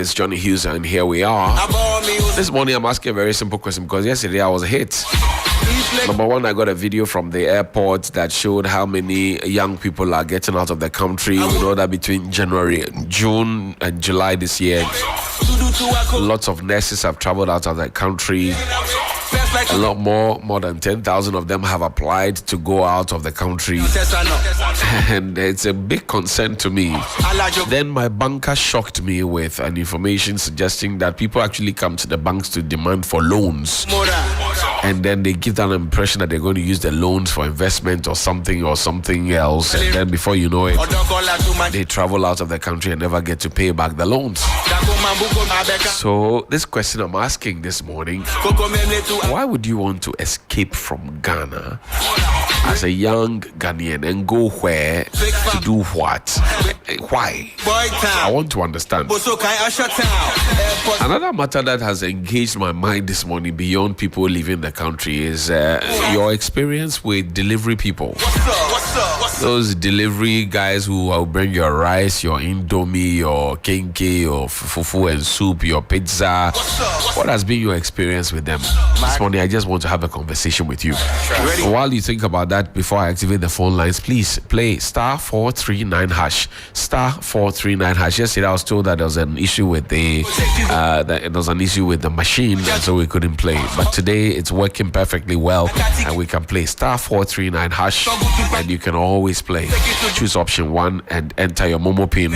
It's Johnny Hughes, and here we are. This morning, I'm asking a very simple question because yesterday I was hit. Number one, I got a video from the airport that showed how many young people are getting out of the country. We know that between June and July this year, lots of nurses have traveled out of the country. A lot more than 10,000 of them have applied to go out of the country. And it's a big concern to me. Then my banker shocked me with an information suggesting that people actually come to the banks to demand for loans. And then they give that impression that they're going to use the loans for investment or something else. And then before you know it, they travel out of the country and never get to pay back the loans. So this question I'm asking this morning, why would you want to escape from Ghana as a young Ghanaian and go where to do what? Why? I want to understand. Another matter that has engaged my mind this morning beyond people leaving the country is your experience with delivery people. Those delivery guys who will bring your rice, your indomie, your kenke, your fufu and soup, your pizza. What has been your experience with them? This morning I just want to have a conversation with you. While you think about that, before I activate the phone lines, please play *439#. *439#. Yesterday I was told that there was an issue with the machine, and so we couldn't play. But today it's working perfectly well, and we can play *439#, and you can always play. Choose option 1 and enter your Momo pin,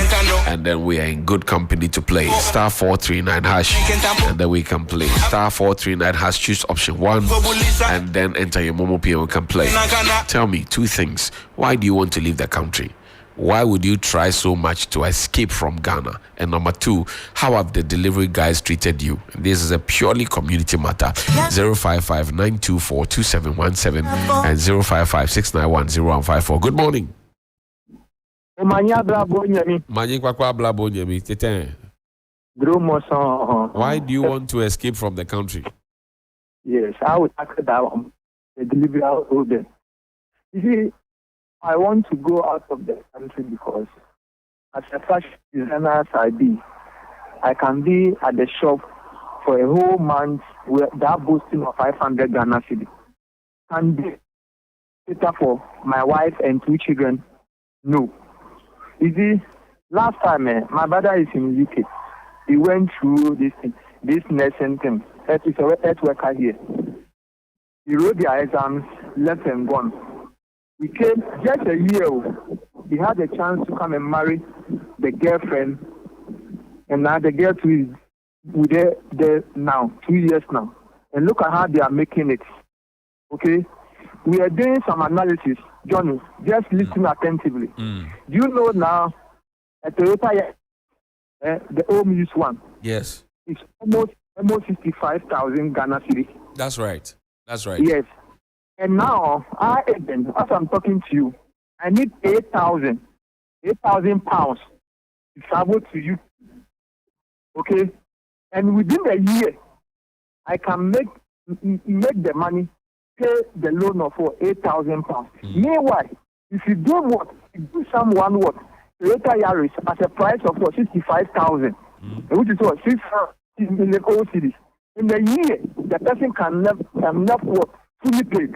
and then we are in good company to play. *439#, and then we can play. *439#. Choose option 1, and then enter your Momo pin. We can play. Tell me two things. Why do you want to leave the country? Why would you try so much to escape from Ghana? And number 2, how have the delivery guys treated you? This is a purely community matter. 055-924-2717 and 055-691-0154. Good morning. Why do you want to escape from the country? Yes, I would ask that the delivery holder. You see, I want to go out of the country because as a fashion designer as I can be at the shop for a whole month with that boasting of 500 Ghana cedi. Can be better for my wife and 2 children? No. You see, last time my brother is in UK. He went through this nursing thing. He's a health worker here. He wrote their exams, left and gone. He came just a year old. He had a chance to come and marry the girlfriend, and now the girl is with there now, 2 years now. And look at how they are making it. Okay? We are doing some analysis. Johnny, just listen attentively. Do you know now a Toyota, the home use one? Yes. It's almost 65,000 Ghana cedi. That's right. Yes. And now, as I'm talking to you, I need 8,000 pounds to travel to you. Okay? And within a year, I can make the money, pay the loan of 8,000 pounds. Meanwhile, if you do what? You do someone what? Toyota Yaris at a price of 65,000, which is what? 6 million cedis. In a year, the person can never what? Fully paid.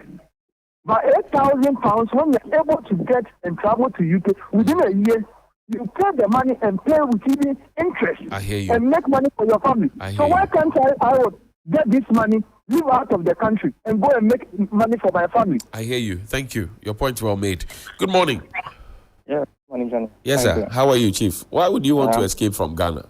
But 8,000 pounds, when you're able to get and travel to UK within a year, you pay the money and pay with even interest. I hear you. And make money for your family. So why can't I get this money, live out of the country, and go and make money for my family? I hear you. Thank you. Your point well made. Good morning. Yeah, morning, Johnny. Yes, sir. How are you, Chief? Why would you want to escape from Ghana?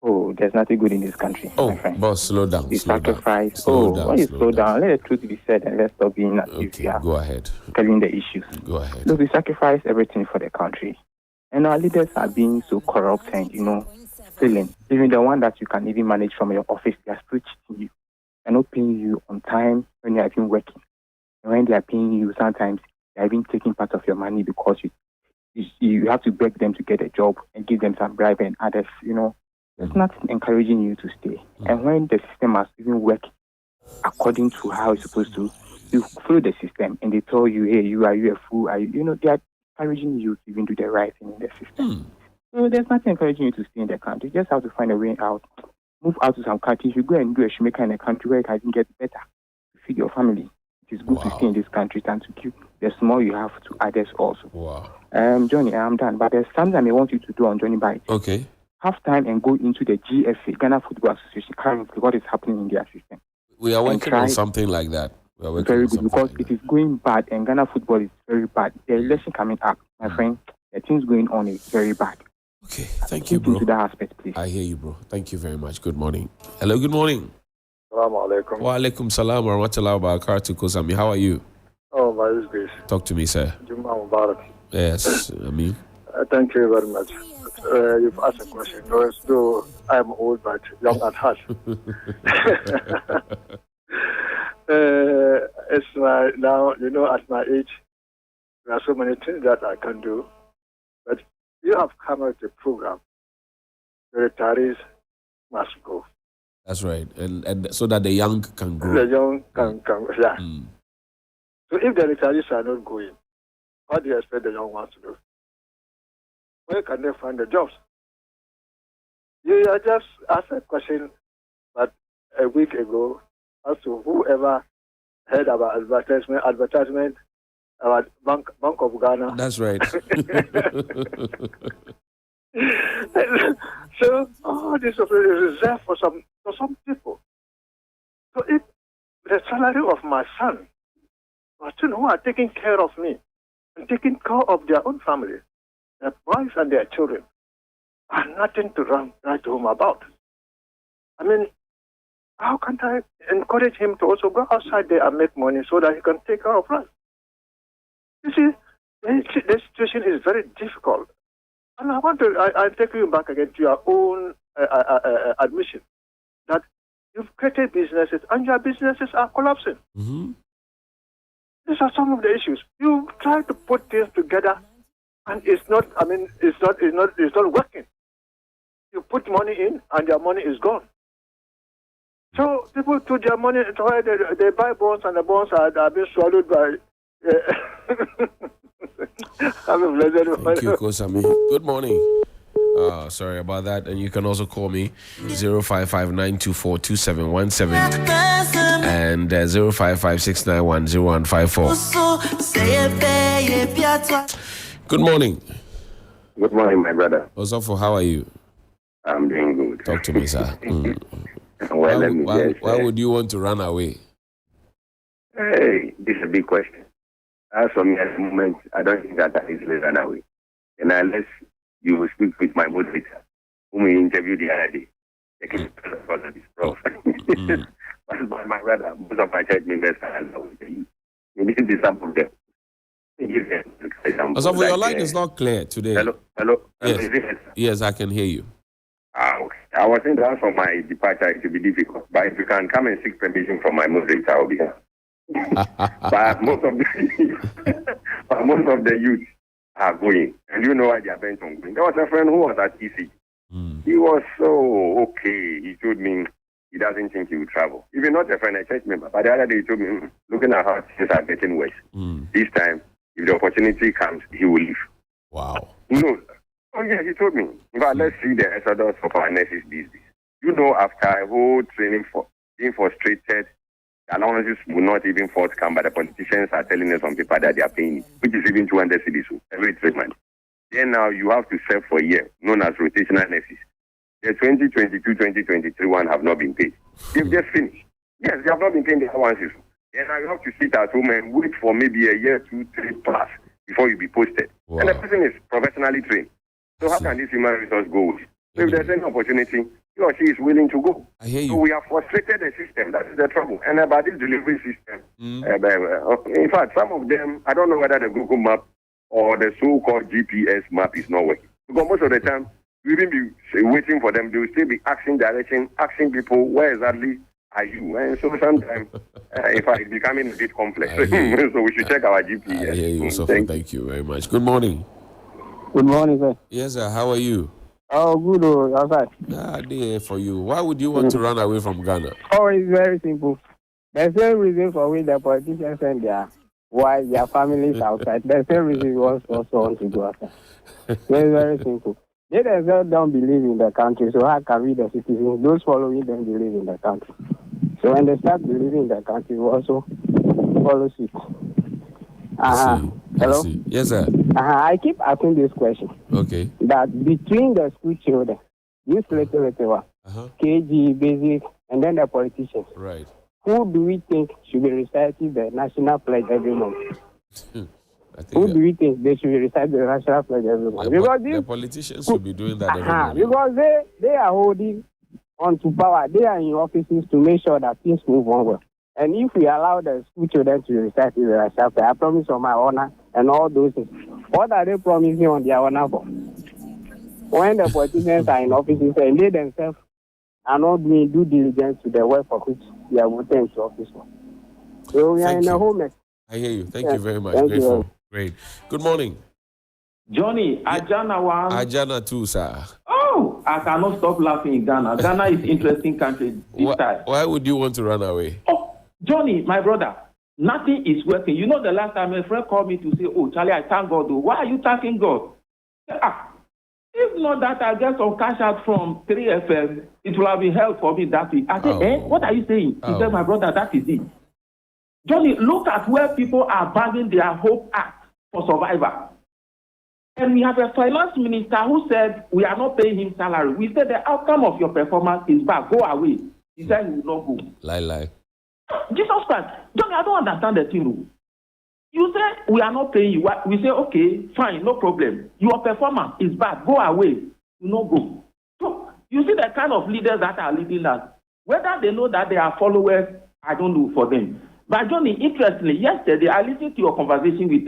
Oh, there's nothing good in this country. Oh, my friend. Boss, slow down. The sacrifice. Slow When you slow down, let the truth be said and let's stop being Okay, go ahead. telling the issues. Go ahead. Look, we sacrifice everything for the country. And our leaders are being so corrupt and, failing. Even the one that you can even manage from your office, they are still cheating you. They're not paying you on time when you are even working. And when they are paying you, sometimes they are even taking part of your money because you have to beg them to get a job and give them some bribe and others, It's not encouraging you to stay. And when the system has even worked according to how it's supposed to, you follow the system and they tell you, hey, you are a fool. They are encouraging you to even do the right thing in the system. So there's nothing encouraging you to stay in the country. You just have to find a way out. Move out to some countries. You go and do a shoemaker in a country where it can get better to feed your family. It is good to stay in this country than to give the small you have to others also. Wow. Johnny, I'm done. But there's something I may want you to do on Johnny Bite. Okay. Have time and go into the GFA, Ghana Football Association, currently what is happening in their system. We are working on something like that. We are working very on good something because like it is going bad and Ghana football is very bad. The election coming up, my friend, the things going on is very bad. Okay, thank you, bro. To that aspect, please. I hear you, bro. Thank you very much. Good morning. Hello, good morning. Assalamu alaikum. Wa alaikum salam wa rahmatullahi wa barakatuh, Kosami. How are you? Oh, by this grace. Talk to me, sir. Juma Mubarak. Yes, I mean. Thank you very much. You've asked a question. Though I'm old but young at heart. It's now, at my age, there are so many things that I can do. But you have come out with a program. The retirees must go. That's right. And so that the young can grow. The young can yeah. So if the retirees are not going, what do you expect the young ones to do? Where can they find the jobs? You just asked a question, but a week ago, as to whoever heard about advertisement about Bank of Ghana. That's right. So all this is reserved for some people. So if the salary of my son, my children who are taking care of me and taking care of their own family, their wives and their children, are nothing to write home about. I mean, how can I encourage him to also go outside there and make money so that he can take care of us? You see, the situation is very difficult. And I take you back again to your own admission that you've created businesses and your businesses are collapsing. Mm-hmm. These are some of the issues. You try to put things together and it's not working. You put money in and your money is gone. So people put their money into where they buy bonds and the bonds are being swallowed by have a pleasure. Thank you, Kosami. Good morning. Sorry about that. And you can also call me 055-924-2717 and 055-691-0154. Good morning. Good morning, my brother. Osofo, how are you? I'm doing good. Talk to me, sir. Well, why would you want to run away? Hey, this is a big question. As for me at the moment, I don't think that I easily run away. And unless you will speak with my moderator, whom we interviewed the other day, they can tell us this prof. But my brother, most of my church members are you. You need to be some of them. Osofo, your line is not clear today. Hello. Yes, I can hear you. Okay. I was saying that for my departure it will be difficult, but if you can come and seek permission from my moderator, I'll be here. But most of the youth are going, and you know why they are bent on going. There was a friend who was at EC. He was so okay. He told me he doesn't think he will travel. Even not a friend, a church member. But the other day he told me, looking at how things are getting worse, this time, if the opportunity comes, he will leave. Wow. No. Oh, yeah, he told me. But let's see the exodus of our nurses these days. You know, after a whole training for being frustrated, the allowances will not even forthcome, but the politicians are telling us on paper that they are paying it, which is even 200 cedis every treatment. Then now you have to serve for a year, known as rotational nurses. The 2022-2023 one have not been paid. They've just finished. Yes, they have not been paying the allowances. Then now you have to sit at home and wait for maybe a year, 2, 3 plus before you be posted. Wow. And the person is professionally trained. So how can this human resource go with? So if there's any opportunity, he or she is willing to go. I hear you. So we have frustrated the system. That is the trouble. And about this delivery system, in fact, some of them, I don't know whether the Google map or the so-called GPS map is not working. Because most of the time, we will be waiting for them. They will still be asking direction, asking people, where exactly are you? And so sometimes, in fact, it's becoming a bit complex. So we should check our GPS. I hear you, Sophie. Thank you very much. Good morning. Good morning, sir. Yes, sir. How are you? Oh, good. Outside. Dear for you. Why would you want to run away from Ghana? Oh, it's very simple. There's no reason for which the politicians send their families outside. There's no reason we also want to go outside. It's very simple. They themselves don't believe in the country, so how can we, the citizens, those following them, believe in the country? So when they start believing in the country, we also follow suit. Hello? Yes, sir. I keep asking this question. Okay. That between the school children, this little one, KG, basic, and then the politicians, right? Who do we think should be reciting the national pledge every month? Who do we think they should be reciting the national pledge every month? Because the politicians should be doing that every month. Because they are holding on to power. They are in offices to make sure that things move on well. And if we allow the school children to recite the national pledge, I promise on my honor and all those things, what are they promising on their honor for? When the politicians are in offices and they themselves are not doing due diligence to the work for which they are voting into office for. So we are in a whole mess. I hear you. Thank you very much. Grateful. Great. Good morning. Johnny, Ajana one. Ajana too, sir. Oh, I cannot stop laughing in Ghana. Ghana is interesting country. Why would you want to run away? Oh, Johnny, my brother, nothing is working. You know the last time a friend called me to say, oh, Charlie, I thank God. Why are you thanking God? If not that I get some cash out from 3FM, it will have been help for me that week. I said, what are you saying? He said, my brother, that is it. Johnny, look at where people are banging their Hope Act for survival. And we have a finance minister who said, we are not paying him salary. We said, the outcome of your performance is bad. Go away. He said, he will not go. Lie. Jesus Christ. Johnny, I don't understand the thing. You say, we are not paying you. We say, okay, fine, no problem. Your performance is bad. Go away. You no go. So, you see the kind of leaders that are leading us. Whether they know that they are followers, I don't know for them. But Johnny, interestingly, yesterday, I listened to your conversation with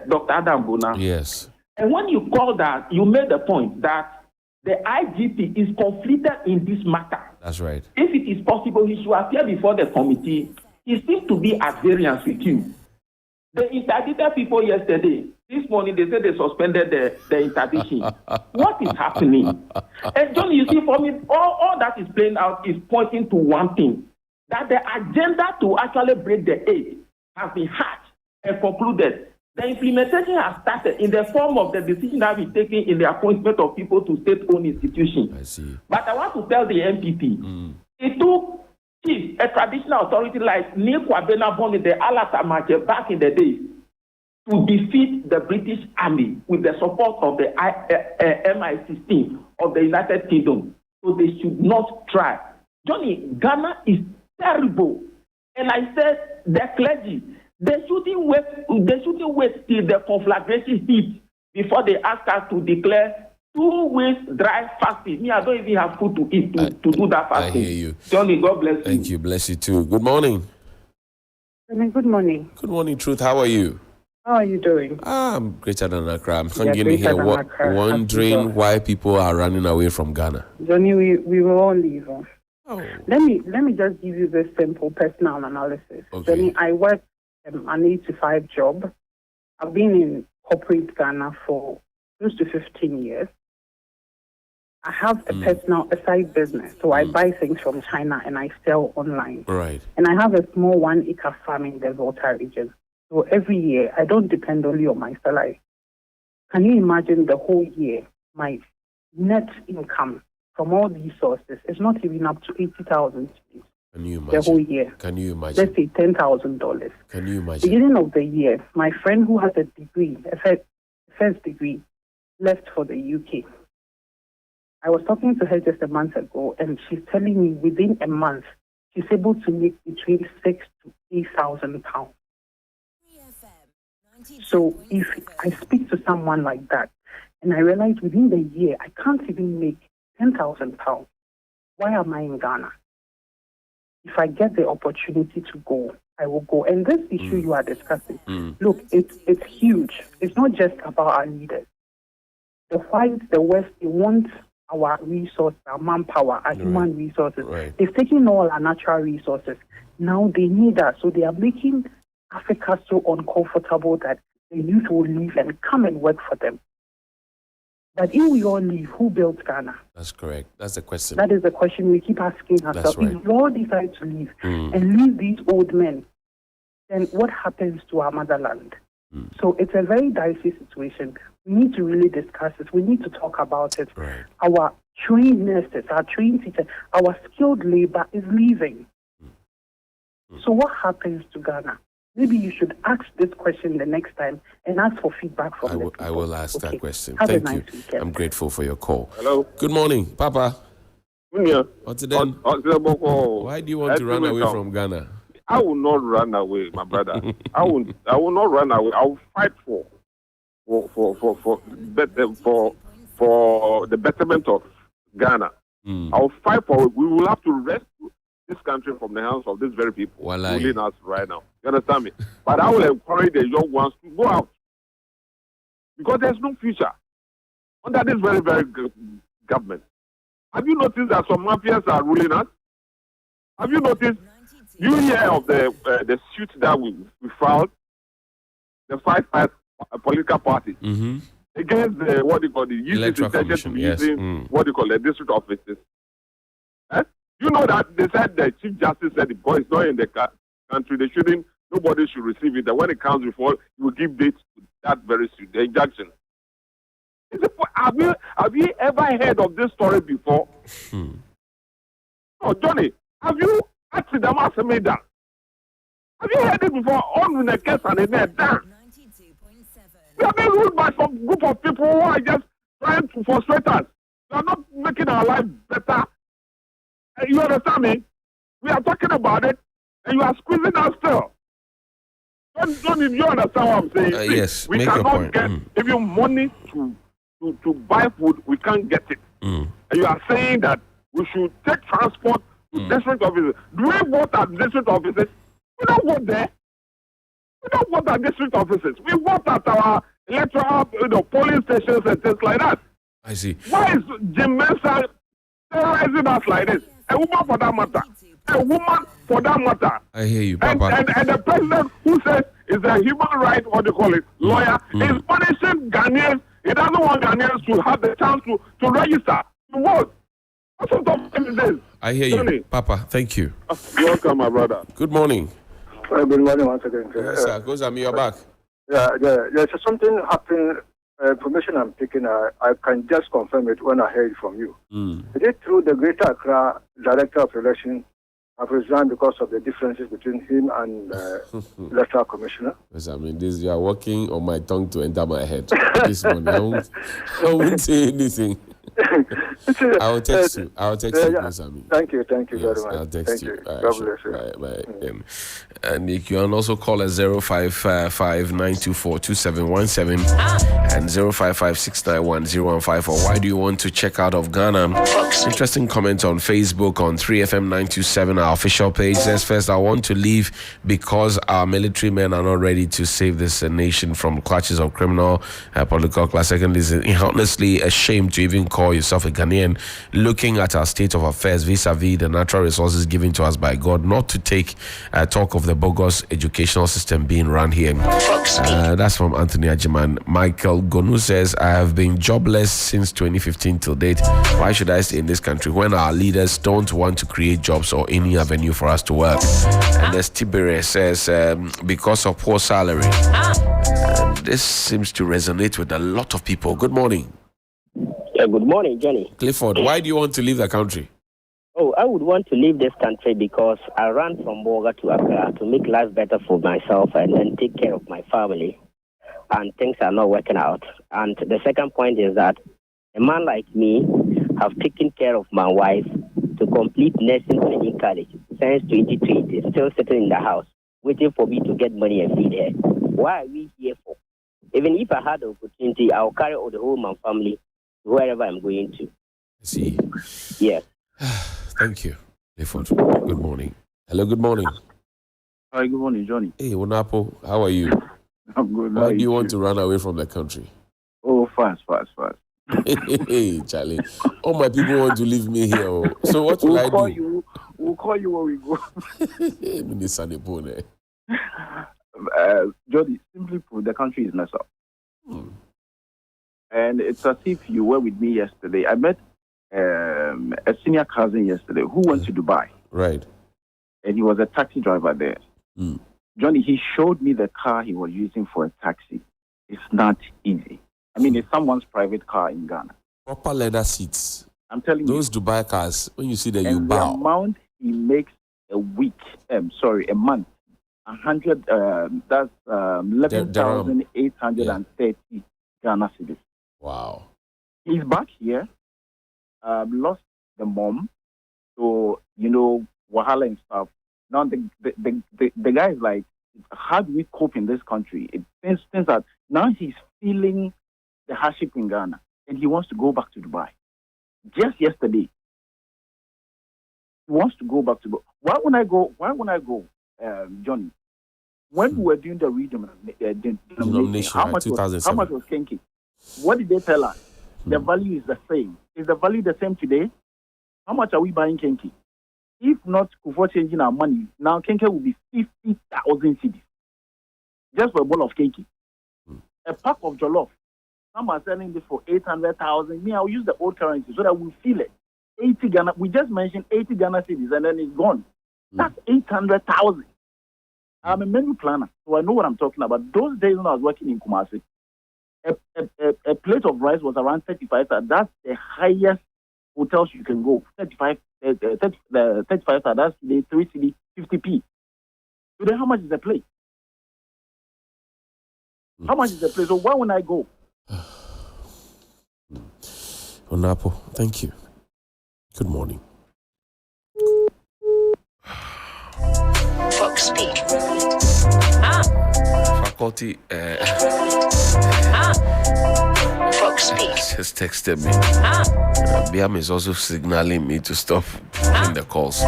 Dr. Adam Bona. Yes. And when you called that, you made the point that the IGP is conflicted in this matter. That's right. If it is possible, he should appear before the committee. He seems to be at variance with you. They interdicted people yesterday. This morning, they said they suspended the interdiction. What is happening? And Johnny, you see, for me, all that is playing out is pointing to one thing, that the agenda to actually break the aid has been hatched and concluded. The implementation has started in the form of the decision that we taken in the appointment of people to state-owned institutions. I see. But I want to tell the MPP, it took a traditional authority like Nikwabena Boni, the Alatamache back in the days, to defeat the British Army with the support of the MI16 of the United Kingdom. So they should not try. Johnny, Ghana is terrible. And I said, the clergy, they shouldn't wait till the conflagration heat before they ask us to declare 2 weeks dry fasting. Me, I don't even have food to eat to do that fasting. I hear you. Johnny, God bless you. Thank you. Bless you too. Good morning. Good morning. Good morning, Truth. How are you? How are you doing? I'm greater than Accra. I'm hanging in here wondering why people are running away from Ghana. Johnny, we will all leave. Oh. Let me just give you this simple personal analysis. Okay. Johnny, I work an 8-to-5 job. I've been in corporate Ghana for close to 15 years. I have a side business, so I buy things from China and I sell online. Right. And I have a small 1-acre farm in the Volta region. So every year, I don't depend only on my salary. Can you imagine the whole year, my net income from all these sources is not even up to 80,000 Can you imagine? the whole year. Can you imagine? Let's say $10,000. Can you imagine? Beginning of the year, my friend who has a degree, a first degree, left for the UK. I was talking to her just a month ago, and she's telling me within a month, she's able to make between £6,000 to £8,000. So if I speak to someone like that, and I realize within the year, I can't even make £10,000, why am I in Ghana? If I get the opportunity to go, I will go. And this issue you are discussing, look, it's huge. It's not just about our leaders. The whites, the West, they want our resources, our manpower, our human resources. Right. They've taken all our natural resources. Now they need us. So they are making Africa so uncomfortable that the youth will leave and come and work for them. But if we all leave, who built Ghana? That's correct. That's the question. That is the question we keep asking ourselves. Right. If we all decide to leave and leave these old men, then what happens to our motherland? So it's a very dicey situation. We need to really discuss it. We need to talk about it. Right. Our trained nurses, our trained teachers, our skilled labor is leaving. So what happens to Ghana? Maybe you should ask this question the next time and ask for feedback from the people. I will ask that question. Have Thank a nice you. weekend. I'm grateful for your call. Hello. Good morning, Papa. What's it then? Why do you want to run away from Ghana? I will not run away, my brother. I will not run away. I will fight for the betterment of Ghana. I will fight for it. We will have to rescue this country from the hands of these very people ruling us right now. You understand me? But I will encourage the young ones to go out because there's no future under this very, very good government. Have you noticed that some mafias are ruling us? Have you noticed? You hear of the suit that we filed, the five political parties against the Electoral Commission, the district offices. You know that they said the Chief Justice said the boy is not in the country, nobody should receive it. That when it comes before, you will give dates to that very suit, the injunction. Have you ever heard of this story before? Oh, Johnny, have you asked them as a maiden? Have you heard it before? On the case and in there, we are being ruled by some group of people who are just trying to frustrate us. They are not making our life better. You understand me? We are talking about it, and you are squeezing us still. Don't you understand what I'm saying? Yes, we cannot get even money to buy food. We can't get it. And you are saying that we should take transport to district offices. Do we vote at district offices? We don't vote there. We don't vote at district offices. We vote at our electoral, polling stations and things like that. I see. Why is Jim Mensah terrorizing us like this? A woman for that matter. A woman for that matter. I hear you, Papa. And the president who says is a human right, lawyer, is punishing Ghanaians. He doesn't want Ghanaians to have the chance to register, to vote. What sort of thing is this? I hear you, Papa. Thank you. You're welcome, my brother. Good morning. Good morning once again. Yes, sir. Goes at me, you're back. Yeah. So something happened. Information I'm taking, I can just confirm it when I heard it from you. Is it true the Greater Accra Director of Election have resigned because of the differences between him and Electoral Commissioner? Yes, I mean, you are working on my tongue to enter my head this morning. I won't say anything. I will text you. Thank you very much. I'll text you. God bless you. Bye. And you can also call us 055-924-2717 and 055-691-0154. Why do you want to check out of Ghana? Interesting comment on Facebook on 3FM927, our official page. Says, first, I want to leave because our military men are not ready to save this nation from clutches of criminal political class. Secondly, it's honestly a shame to even call yourself a Ghanaian, looking at our state of affairs vis-a-vis the natural resources given to us by God, not to take talk of the bogus educational system being run here. That's from Anthony Ajiman. Michael Gonu says, I have been jobless since 2015 till date. Why should I stay in this country when our leaders don't want to create jobs or any avenue for us to work? And as Tibere says, because of poor salary. This seems to resonate with a lot of people. Good morning. Yeah, good morning, Johnny. Clifford, why do you want to leave the country? Oh, I would want to leave this country because I ran from Boga to Accra to make life better for myself and then take care of my family. And things are not working out. And the second point is that a man like me have taken care of my wife to complete nursing training college since 2020, still sitting in the house, waiting for me to get money and feed her. Why are we here for? Even if I had the opportunity, I'll carry all the whole my family wherever I'm going to. I see. Yes. Thank you, Clifford. Good morning. Hello, good morning. Hi, good morning, Johnny. Hey, Wunapo, how are you? I'm good. Why do you want to run away from the country? Oh, fast. Hey, Charlie. All my people want to leave me here. So what will I do? We'll call you when we go. Johnny, simply put, the country is messed up. And it's as if you were with me yesterday. I met a senior cousin yesterday who went to Dubai. Right. And he was a taxi driver there. Johnny, he showed me the car he was using for a taxi. It's not easy. I mean, it's someone's private car in Ghana. Proper leather seats. I'm telling those Dubai cars, when you see them, you and bow. The amount he makes a month, 100. That's 11,830 Ghana cedis. Wow. He's back here. Lost the mom, so wahala and stuff. Now the guy is like, how do we cope in this country? It seems that now he's feeling the hardship in Ghana, and he wants to go back to Dubai. Just yesterday, he wants to go back to Dubai. Why when I go, Johnny? When we were doing the denomination, how much was Kenke? What did they tell us? The value is the same. Is the value the same today? How much are we buying Kenke? If not for changing our money, now Kenke will be 50,000 cedis. Just for a bowl of Kenke. A pack of jollof. Some are selling this for 800,000. Me, I'll use the old currency so that we feel it. 80 Ghana. We just mentioned 80 Ghana cedis and then it's gone. That's 800,000. I'm a menu planner, so I know what I'm talking about. Those days when I was working in Kumasi, a plate of rice was around 35. That's the highest hotels you can go. 35. That's today 3 CD, 50p. Today, how much is the plate? How much is the plate? So why won't I go? Onapo, thank you. Good morning. Fox speak. Faculty. Fox speak. Just texted me. Biam is also signaling me to stop in the calls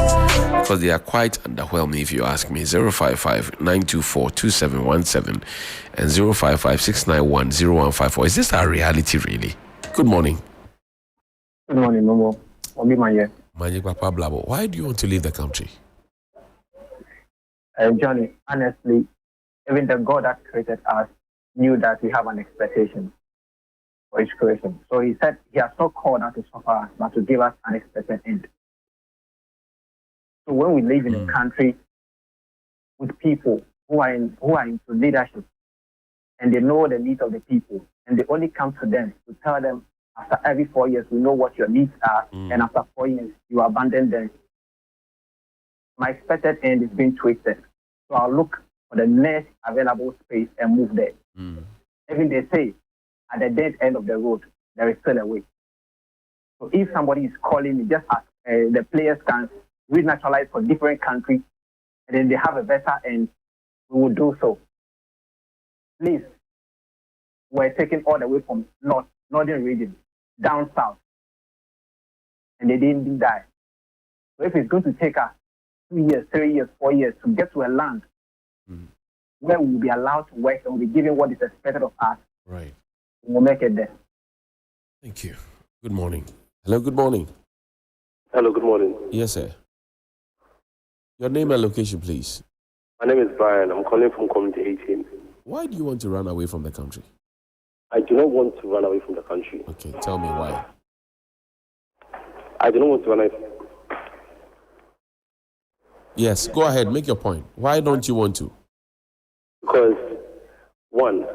because they are quite underwhelming. If you ask me, 055-924-2717 and 055-691-0154. Is this our reality, really? Good morning. Good morning, Momo. Manye Papa Blabo. Why do you want to leave the country? Johnny, honestly, even the God that created us knew that we have an expectation for his creation. So he said he has not called us to suffer us, but to give us an expected end. So when we live in a country with people who are into leadership and they know the needs of the people, and they only come to them to tell them after every 4 years, we know what your needs are, and after 4 years, you abandon them. My expected end is being twisted. So I'll look for the next available space and move there. Even they say, at the dead end of the road, there is still a way. So if somebody is calling me, just as the players can renaturalize for different countries, and then they have a better end, we will do so. Please, we're taken all the way from northern region, down south, and they didn't die. So if it's going to take us 2 years, 3 years, 4 years to get to a land where we will be allowed to work and we'll be given what is expected of us, right, we'll make it there. Thank you. Good morning. Hello, good morning. Hello, good morning. Yes, sir. Your name and location, please. My name is Brian. I'm calling from Community 18. Why do you want to run away from the country? I do not want to run away from the country. Okay, tell me why. I do not want to run away. Yes, go ahead, make your point. Why don't you want to? Because, one,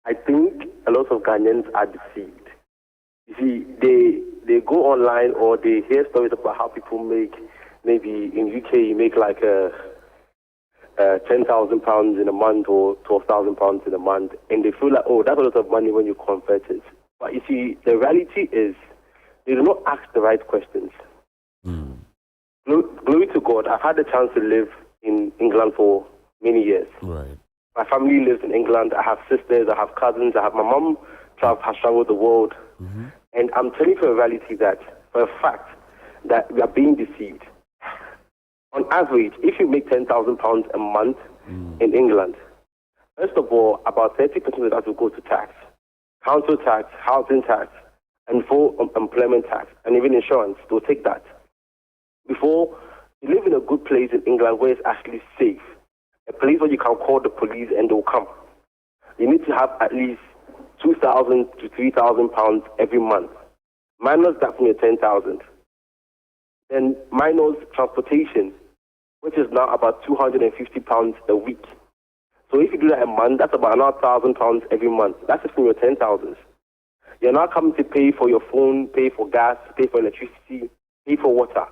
I think a lot of Ghanaians are deceived. You see, they go online or they hear stories about how people make, maybe in UK you make like £10,000 in a month or £12,000 in a month, and they feel like, oh, that's a lot of money when you convert it. But you see, the reality is they do not ask the right questions. Glory to God, I've had the chance to live in England for many years. Right. My family lives in England. I have sisters, I have cousins, my mom has traveled the world. And I'm telling you for a reality that, for a fact, that we are being deceived. On average, if you make £10,000 a month in England, first of all, about 30% of that will go to tax. Council tax, housing tax, and full employment tax, and even insurance. They'll take that. Before, you live in a good place in England where it's actually safe. A place where you can call the police and they'll come. You need to have at least £2,000 to £3,000 every month. Minus that from your 10,000. Then minus transportation, which is now about £250 a week. So if you do that a month, that's about another £1,000 every month. That's just from your 10,000. You're now coming to pay for your phone, pay for gas, pay for electricity, pay for water.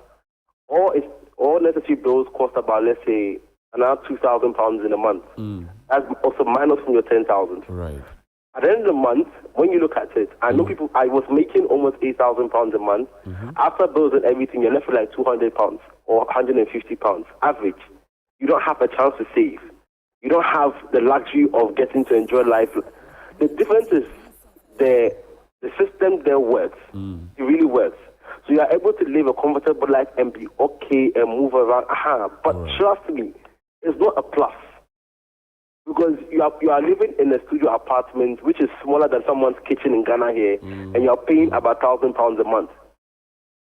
All necessary bills cost about, let's say, another £2,000 in a month. That's also minus from your 10,000. Right. At the end of the month, when you look at it, I know people. I was making almost £8,000 a month. After bills and everything, you're left with like £200 or £150 average. You don't have a chance to save. You don't have the luxury of getting to enjoy life. The difference is the system there works. It really works. So you are able to live a comfortable life and be okay and move around. But trust me, it's not a plus. Because you are living in a studio apartment which is smaller than someone's kitchen in Ghana here, and you are paying about £1,000 a month.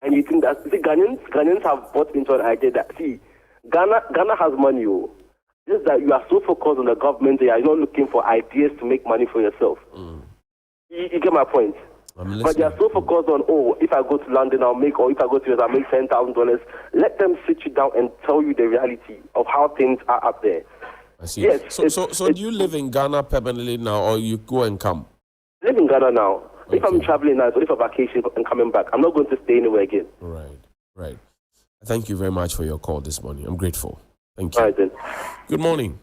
And you think that, see, Ghanaians have bought into an idea that, see, Ghana has money, just that you are so focused on the government that you are not looking for ideas to make money for yourself. You get my point? But they are so focused on, if I go to London, I'll make, or if I go to US, I'll make $10,000. Let them sit you down and tell you the reality of how things are up there. I see. Yes, so do you live in Ghana permanently now, or you go and come? I live in Ghana now. Okay. If I'm traveling now, it's only for vacation and coming back. I'm not going to stay anywhere again. Right. Thank you very much for your call this morning. I'm grateful. Thank you. All right, then. Good morning.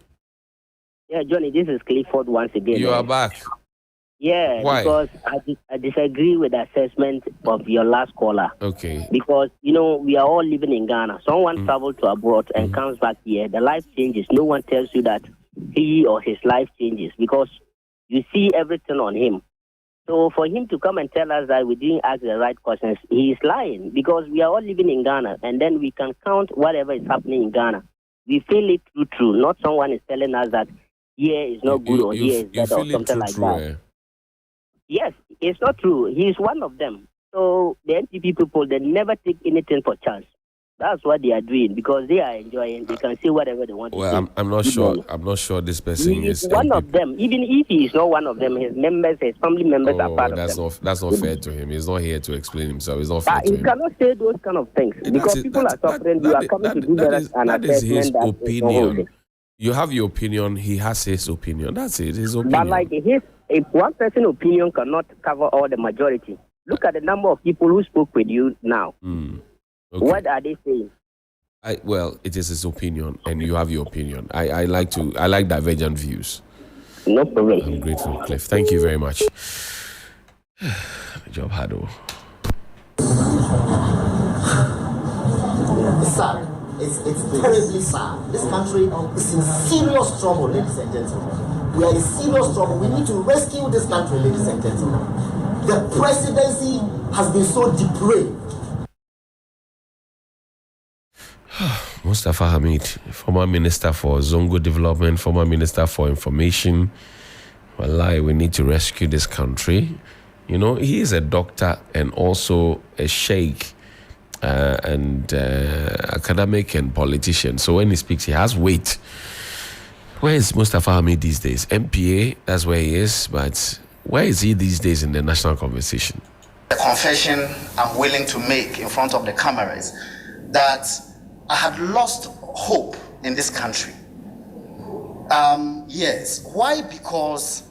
Yeah, Johnny, this is Clifford once again. You are back. Yeah, why? Because I disagree with the assessment of your last caller. Okay. Because, we are all living in Ghana. Someone travels to abroad and comes back here. The life changes. No one tells you that he or his life changes because you see everything on him. So for him to come and tell us that we didn't ask the right questions, he is lying because we are all living in Ghana and then we can count whatever is happening in Ghana. We feel it true. Not someone is telling us that here is not good or here is better or something like that. Yes, it's not true. He is one of them. So the NPP people, they never take anything for chance. That's what they are doing because they are enjoying. They can say whatever they want to say. I'm not sure. I'm not sure this person is one of them. Even if he is not one of them, his members, his family members are part of them. That's not fair to him. He's not here to explain himself. It's not fair to him. He cannot say those kind of things because people are suffering. You are coming to do that is his opinion. You have your opinion. He has his opinion. That's it. His opinion. But if one person's opinion cannot cover all the majority, look at the number of people who spoke with you now. Okay. What are they saying? Well, it is his opinion, and you have your opinion. I like divergent views. No problem. I'm grateful, Cliff. Thank you very much. Job hard. It's sad. It's terribly sad. This country is in serious trouble, ladies and gentlemen. We are in serious trouble. We need to rescue this country, ladies and gentlemen. The presidency has been so depraved. Mustafa Hamid, former Minister for Zongo Development, former Minister for Information. Wallahi, we need to rescue this country. He is a doctor and also a sheikh and academic and politician. So when he speaks, he has weight. Where is Mustafa Hamid these days? MPA, that's where he is. But where is he these days in the national conversation? The confession I'm willing to make in front of the cameras that I had lost hope in this country. Yes. Why? Because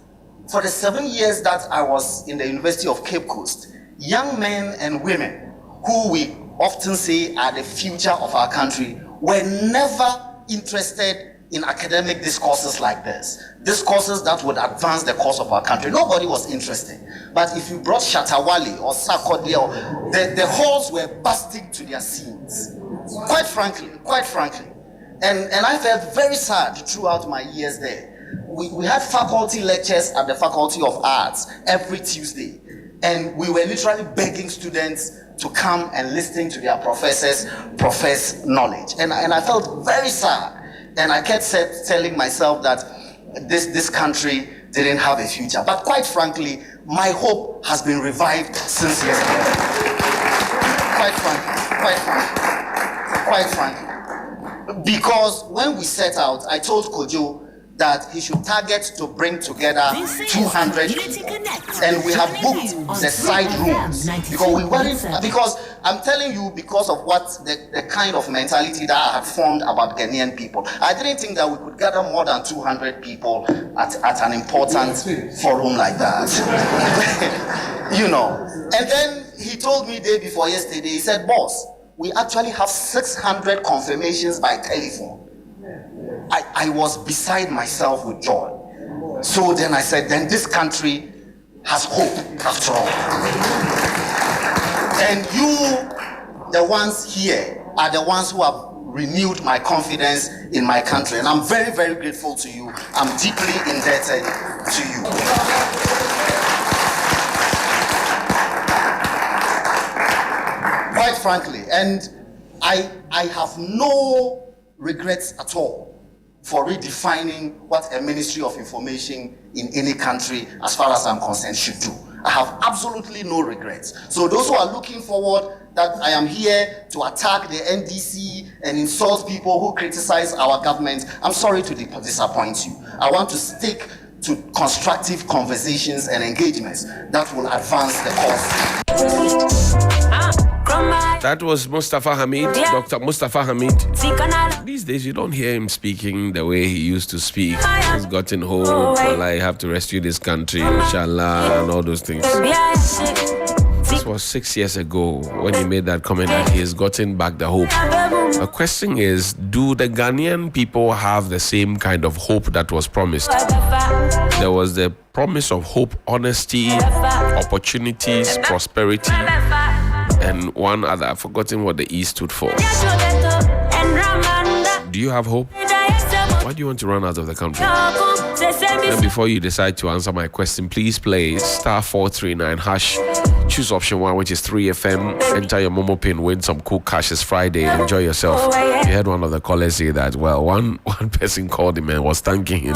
for the 7 years that I was in the University of Cape Coast, young men and women who we often say are the future of our country were never interested in academic discourses like this. Discourses that would advance the cause of our country. Nobody was interested. But if you brought Shatawale or Sarkodie, the halls were bursting to their seams. Quite frankly. And I felt very sad throughout my years there. We had faculty lectures at the Faculty of Arts every Tuesday. And we were literally begging students to come and listen to their professors profess knowledge. And I felt very sad. And I kept telling myself that this country didn't have a future. But quite frankly, my hope has been revived since yesterday. Quite frankly. Because when we set out, I told Kojo that he should target to bring together 200 and we have booked the side rooms because I'm telling you, because of what the kind of mentality that I had formed about Ghanaian people, I didn't think that we could gather more than 200 people at an important forum like that. You know. And then he told me day before yesterday, he said, boss, we actually have 600 confirmations by telephone. I was beside myself with joy. So then I said, then this country has hope after all. And you, the ones here, are the ones who have renewed my confidence in my country. And I'm very, very grateful to you. I'm deeply indebted to you. Quite frankly, and I have no regrets at all for redefining what a Ministry of Information in any country, as far as I'm concerned, should do. I have absolutely no regrets. So those who are looking forward that I am here to attack the NDC and insult people who criticize our government, I'm sorry to disappoint you. I want to stick to constructive conversations and engagements that will advance the cause. That was Mustafa Hamid, Dr. Mustafa Hamid. These days, you don't hear him speaking the way he used to speak. He's gotten hope, well, I have to rescue this country, inshallah, and all those things. This was 6 years ago when he made that comment that he has gotten back the hope. The question is, do the Ghanaian people have the same kind of hope that was promised? There was the promise of hope, honesty, opportunities, prosperity, and one other. I've forgotten what the E stood for. Do you have hope? Why do you want to run out of the country? And before you decide to answer my question, please play *439#. Choose option 1, which is 3FM. Enter your Momo pin, win some cool cash. It's Friday. Enjoy yourself. You heard one of the callers say that, well, one person called him and was thanking him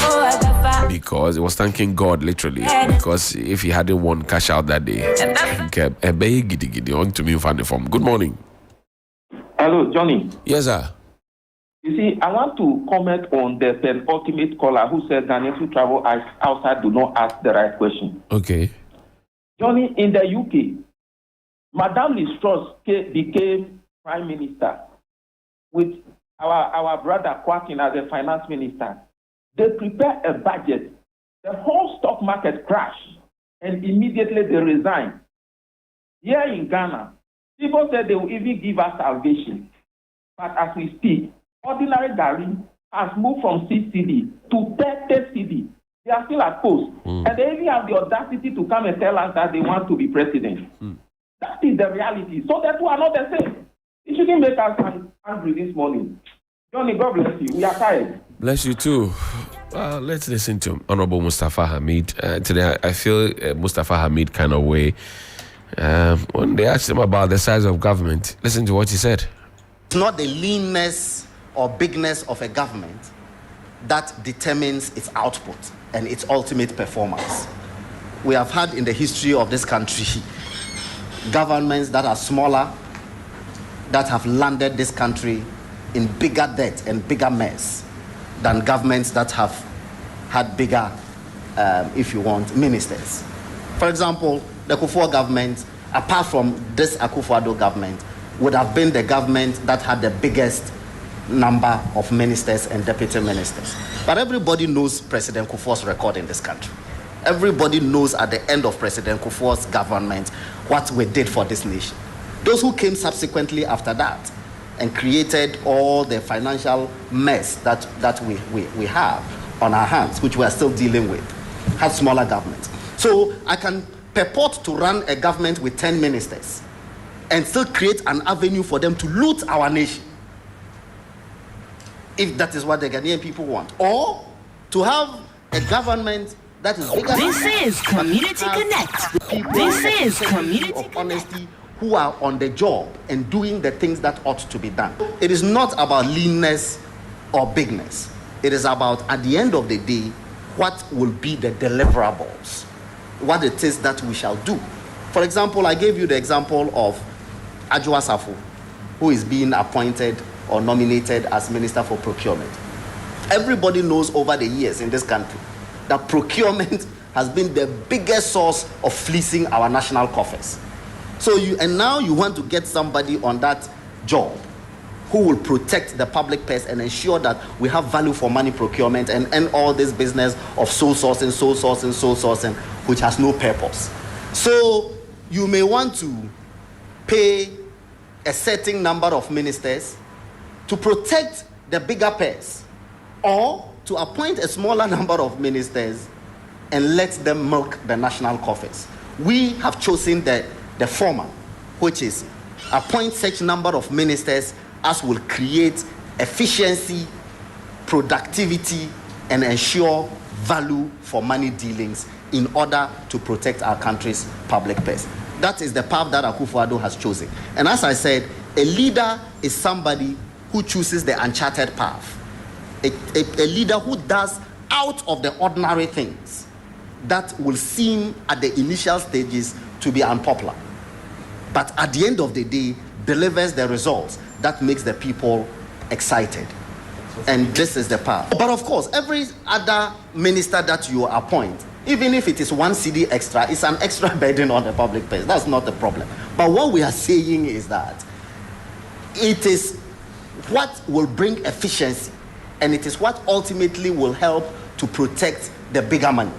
because he was thanking God literally, because if he hadn't won cash out that day, Good morning. Hello, Johnny. Yes, sir. You see, I want to comment on the penultimate caller who said Ghanaians who travel outside do not ask the right question. Okay. Johnny, in the UK, Madame Liz Truss became Prime Minister with our brother Kwakin as a Finance Minister. They prepared a budget. The whole stock market crashed, and immediately they resigned. Here in Ghana, people said they will even give us salvation. But as we speak, ordinary Gary has moved from 6 CD to 30 CD. They are still at post. And they even have the audacity to come and tell us that they want to be president. That is the reality. So that we are not the same. It shouldn't make us angry this morning. Johnny, God bless you. We are tired. Bless you too. Let's listen to Honorable Mustafa Hamid. Today, I feel Mustafa Hamid kind of way. When they asked him about the size of government, listen to what he said. It's not the leanness or bigness of a government that determines its output and its ultimate performance. We have had in the history of this country governments that are smaller, that have landed this country in bigger debt and bigger mess than governments that have had bigger, if you want, ministers. For example, the Kufuor government, apart from this Akufo-Addo government, would have been the government that had the biggest number of ministers and deputy ministers. But everybody knows President Kufuor's record in this country. Everybody knows at the end of President Kufuor's government what we did for this nation. Those who came subsequently after that and created all the financial mess that we have on our hands, which we are still dealing with, had smaller governments. So I can purport to run a government with 10 ministers and still create an avenue for them to loot our nation, if that is what the Ghanaian people want. Or to have a government that is bigger. This is Community Connect. This is Community of honesty who are on the job and doing the things that ought to be done. It is not about leanness or bigness. It is about, at the end of the day, what will be the deliverables, what it is that we shall do. For example, I gave you the example of Adwoa Safo, who is being appointed or nominated as Minister for Procurement. Everybody knows over the years in this country that procurement has been the biggest source of fleecing our national coffers. So now you want to get somebody on that job who will protect the public purse and ensure that we have value for money procurement and end all this business of sole sourcing, which has no purpose. So you may want to pay a certain number of ministers to protect the bigger purse, or to appoint a smaller number of ministers and let them milk the national coffers. We have chosen the former, which is appoint such number of ministers as will create efficiency, productivity, and ensure value for money dealings in order to protect our country's public purse. That is the path that Akufo-Addo has chosen. And as I said, a leader is somebody who chooses the uncharted path. A leader who does out of the ordinary things that will seem at the initial stages to be unpopular, but at the end of the day delivers the results that makes the people excited. And this is the path. But of course, every other minister that you appoint, even if it is 1 cedi extra, it's an extra burden on the public purse. That's not the problem. But what we are saying is that it is what will bring efficiency, and it is what ultimately will help to protect the bigger money.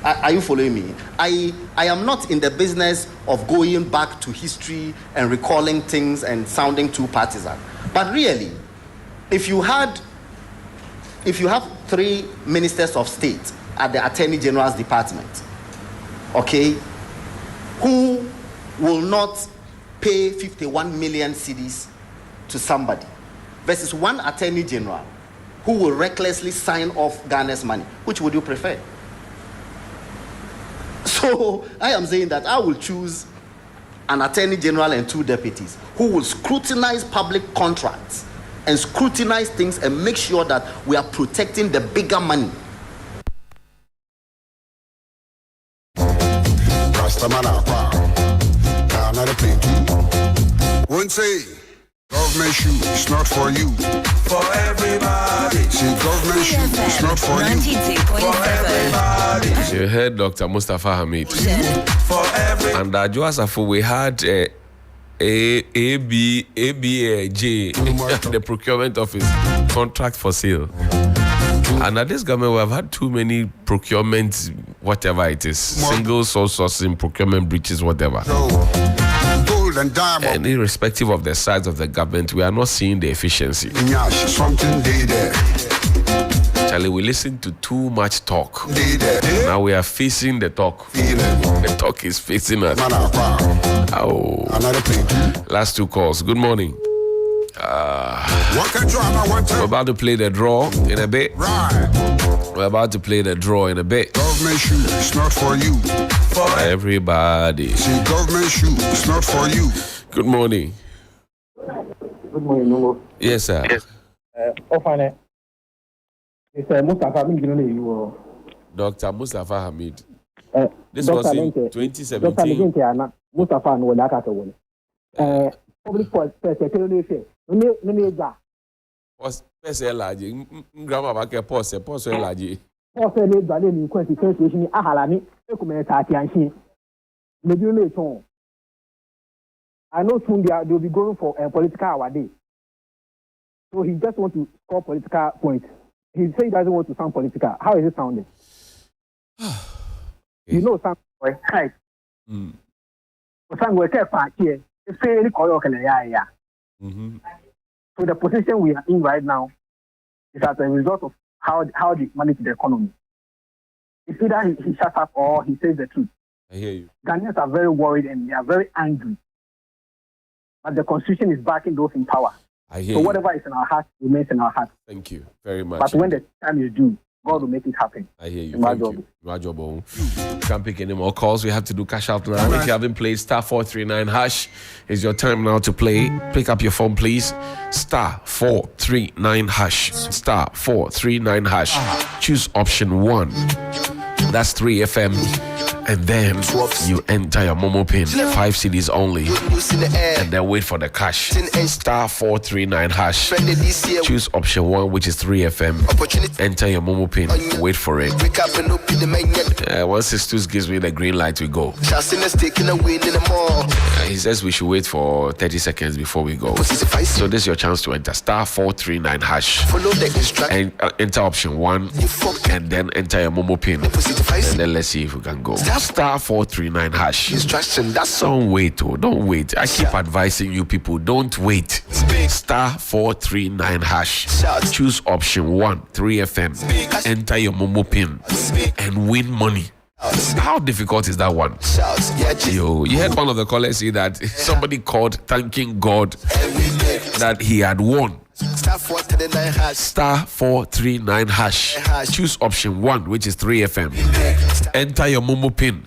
Are you following me? I am not in the business of going back to history and recalling things and sounding too partisan. But really, if you have 3 ministers of state at the Attorney General's department, okay, who will not pay 51 million cedis to somebody, versus 1 Attorney General who will recklessly sign off Ghana's money, which would you prefer? So I am saying that I will choose an Attorney General and 2 deputies who will scrutinize public contracts and scrutinize things and make sure that we are protecting the bigger money. Won't say government shoe is not for you. For everybody. See, government shoe is not for you. For everybody. You heard Dr. Mustafa Hamid. And Adjo Asafo, we had ABAJ, the procurement office, contract for sale. And at this government, we have had too many procurement, whatever it is, single source sourcing, procurement breaches, whatever. And irrespective of the size of the government, we are not seeing the efficiency. Charlie, we listen to too much talk. Now we are facing the talk. The talk is facing us. Oh. Last 2 calls. Good morning. We're about to play the draw in a bit. We're about to play the draw in a bit. Government shoe is not for you. For everybody. See, government shoe is not for you. Good morning. Good morning, Nungo. Yes, sir. Yes. It's Mustafa Hamid. Dr. Mustafa Hamid. This Dr. was in Lenke, 2017. Dr. Mustafa no Lakata. Public secretary, Pese laji, grandma bake pose laji. Pose le dwale ni kwanti situation ni ahala ni ekumeta ati anhin. Maybe no ton. I know soon they'll be going for a political award. So he just want to score political points. He said he doesn't want to sound political. How is it sounding? You know something, right? Some work here. It's fairly correct. So the position we are in right now is as a result of how they manage the economy. It's either he shuts up or he says the truth. I hear you. Ghanaians are very worried and they are very angry. But the constitution is backing those in power. I hear so you. whatever is in our heart remains in our heart. Thank you very much. But when the time is due, God will make it happen. I hear you. Thank you. You can't pick any more calls. We have to do cash out now. If you haven't played *439# is your time now to play. Pick up your phone, please. *439#. *439#. Choose option 1. That's 3FM. and then you enter your Momo pin, 5 CDs only, and then wait for the cash. Star 439 hash. Choose option 1, which is 3FM. Enter your Momo pin, wait for it. 162 gives me the green light, we go. He says we should wait for 30 seconds before we go. So this is your chance to enter star 439 hash. And enter option 1, and then enter your Momo pin. And then let's see if we can go. Star 439 hash. Don't wait, don't wait. I keep advising you people, don't wait. Star 439 hash. Choose option 1, 3FM. Enter your Momo pin and win money. How difficult is that one? You heard one of the callers say that somebody called thanking God that he had won. Star 439 hash. Choose option 1, which is 3FM. Enter your Momo pin.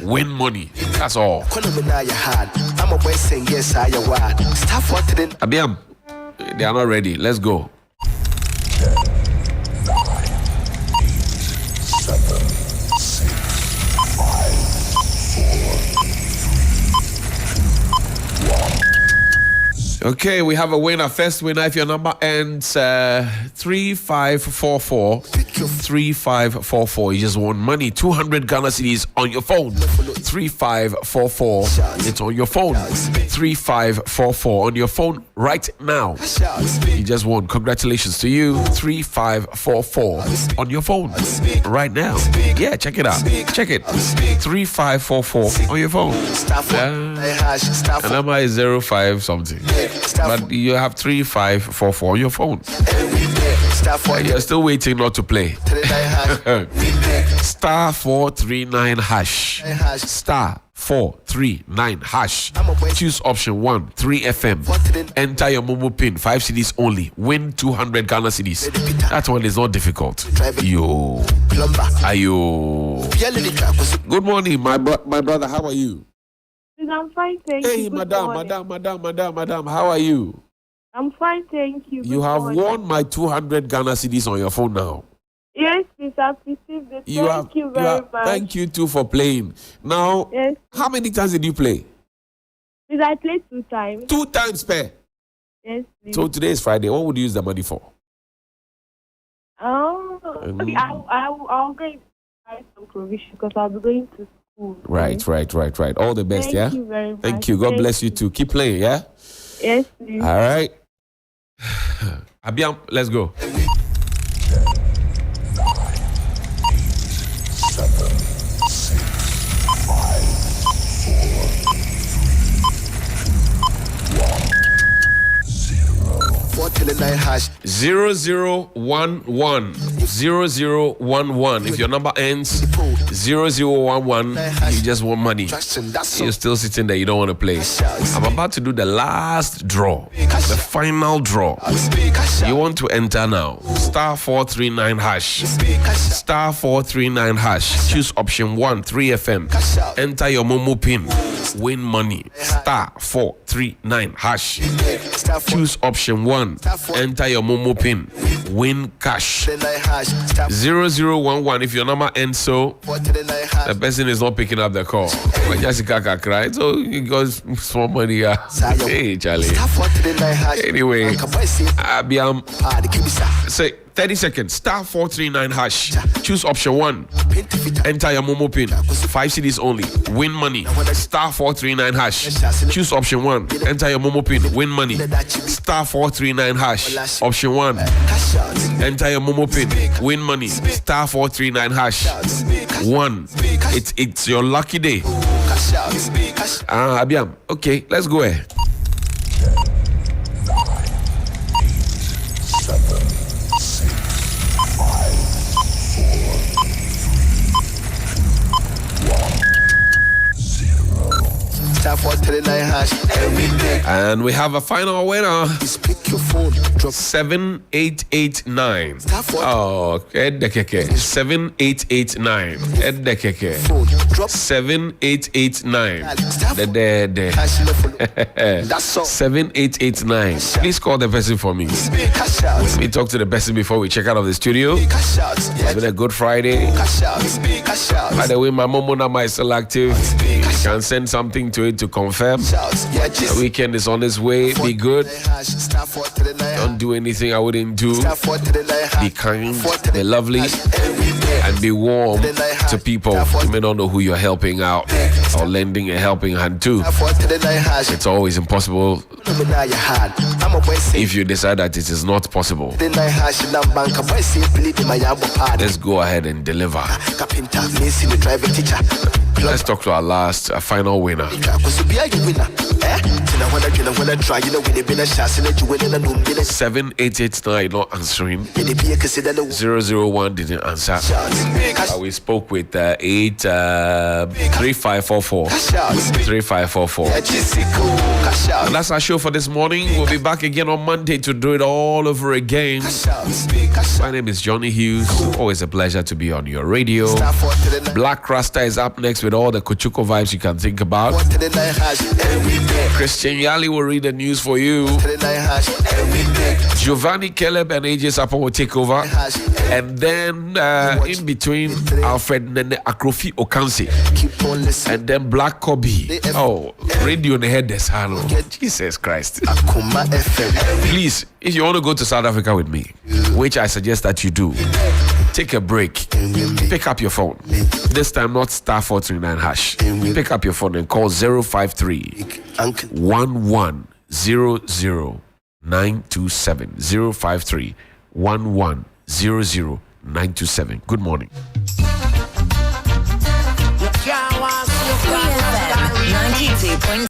Win money. That's all. Abiam, they are not ready. Let's go. 7, 6, 5, 4, 1. Okay, we have a winner. First winner, if your number ends 3544, 3544, you just won money. 200 Ghana cedis on your phone. 3544, it's on your phone. 3544 on your phone right now. You just won. Congratulations to you. 3544 on your phone right now. Yeah, check it out. Check it. 3544 on your phone. The number is 05 something. But you have 3544 on your phone. You're still waiting not to play. Star 439 hash. Star 439 hash. Choose option 1, 3FM. Enter your Momo pin, 5 CDs only. Win 200 Ghana cedis. That one is not difficult. Yo. Ayo. Good morning, my brother. How are you? I'm fine, thank you. Hey, madam. How are you? I'm fine, thank you. You have won my 200 Ghana cedis on your phone now. Yes, please, I've received it. Thank you very much. Thank you too for playing. Now, yes, how many times did you play? Please, I played 2 times. 2 times per? Yes, please. So today is Friday. What would you use the money for? I'll go and buy some provision because I'll be going to school. Right. All the best, Thank you very much. Thank you. God bless you too. Keep playing, yeah? Yes, please. All right. Abiam, let's go. 10, 9, 8, 7, 6, 5, 4, 3, 2, 1, 0. 0011. 0011. If your number ends 0011, you just want money. You're still sitting there, you don't want to play. I'm about to do the last draw, the final draw. You want to enter now. Star 439 hash. Star 439 hash. Choose option 1, 3FM. Enter your Momo pin. Win money. Star 439 hash. Choose option 1. Enter your Momo pin. Win cash. 0011. If your number ends so, the person is not picking up the call. Jessica cried, so you got small money. Hey, Charlie. Anyway, Abiam, say 30 seconds. Star 439 hash. Choose option 1. Enter your Momo pin. 5 CDs only. Win money. Star 439 hash. Choose option 1. Enter your Momo pin. Win money. Star 439 hash. Option 1. Enter your Momo pin. Win money. Star 439 hash. 1. It's your lucky day. Abiam. Okay, let's go ahead. 10, 9, 8, 7, 6, 5, 4, 3, 2, 1, 0. Star 439 hash. And we have a final winner. 7889. Oh, Edekeke. 7889. Edekeke. 7889. 7889. Please call the person for me. Let me talk to the person before we check out of the studio. It's been a good Friday. By the way, my Momo number is still active. You can send something to it to confirm. The weekend is on its way. Be good. Don't do anything I wouldn't do. Be kind, be lovely, and be warm to people. You may not know who you're helping out or lending a helping hand to. It's always impossible if you decide that it is not possible. Let's go ahead and deliver. Let's talk to our last, final winner. 7889 not answering. 001 didn't answer. We spoke with 3544. 3544. And that's our show for this morning. We'll be back again on Monday to do it all over again. My name is Johnny Hughes. Always a pleasure to be on your radio. Black Rasta is up next with all the Kuchuko vibes you can think about. Christian Yali will read the news for you. Giovanni Caleb and AJ Sapon will take over. And then in between, Alfred Nene Akrofi Okansi. And then Black Kobe. Oh, radio in the head, Jesus Christ. Please, if you want to go to South Africa with me, which I suggest that you do, take a break. Pick up your phone. This time not star 439 hash. Pick up your phone and call 053 1100 927. 053 1100 927. Good morning.